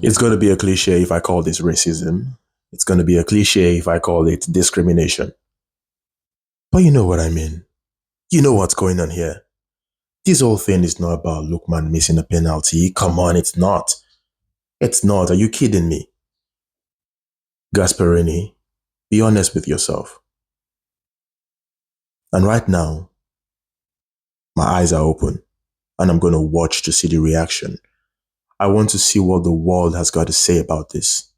It's going to be a cliche if I call this racism. It's going to be a cliche if I call it discrimination. But you know what I mean. You know what's going on here. This whole thing is not about Lookman missing a penalty. Come on, it's not. It's not. Are you kidding me? Gasperini, be honest with yourself. And right now, my eyes are open and I'm going to watch to see the reaction. I want to see what the world has got to say about this.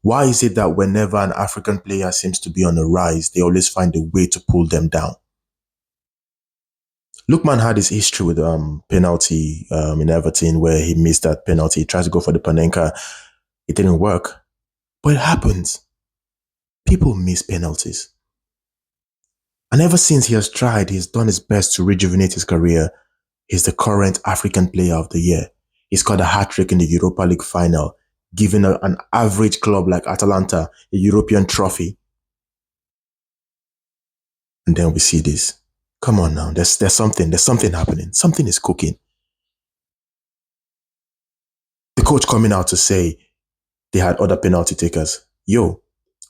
Why is it that whenever an African player seems to be on a rise, they always find a way to pull them down? Lookman had his history with penalty in Everton where he missed that penalty. He tried to go for the Panenka. It didn't work. But it happens. People miss penalties. And ever since he has tried, he's done his best to rejuvenate his career. He's the current African Player of the Year. He scored a hat-trick in the Europa League final, giving an average club like Atalanta a European trophy. And then we see this. Come on now, there's something happening. Something is cooking. The coach coming out to say they had other penalty takers. Yo,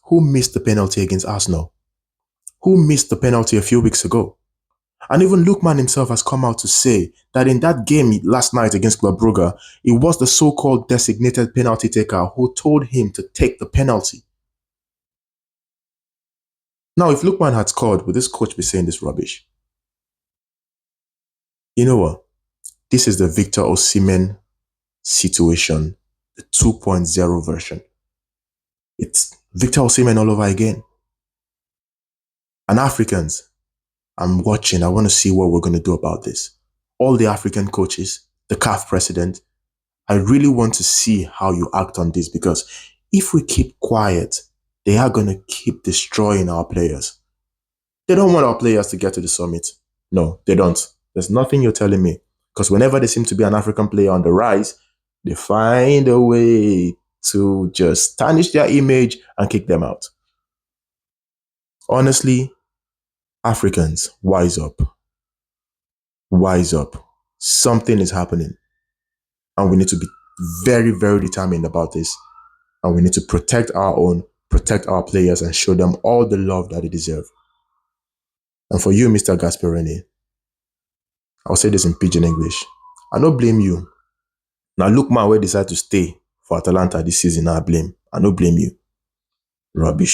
who missed the penalty against Arsenal? Who missed the penalty a few weeks ago? And even Lookman himself has come out to say that in that game last night against Club Brugge, it was the so-called designated penalty taker who told him to take the penalty. Now, if Lookman had scored, would this coach be saying this rubbish? You know what? This is the Victor Osimhen situation, the 2.0 version. It's Victor Osimhen all over again. And Africans, I'm watching. I want to see what we're going to do about this. All the African coaches, the CAF president, I really want to see how you act on this, because if we keep quiet, they are going to keep destroying our players. They don't want our players to get to the summit. No, they don't. There's nothing you're telling me. Because whenever there seems to be an African player on the rise, they find a way to just tarnish their image and kick them out. Honestly, Africans, wise up. Wise up. Something is happening. And we need to be very, very determined about this. And we need to protect our own, protect our players, and show them all the love that they deserve. And for you, Mr. Gasperini, I'll say this in pidgin English. I don't blame you. Now, Lookman will decide to stay for Atalanta this season. I blame. I don't blame you. Rubbish.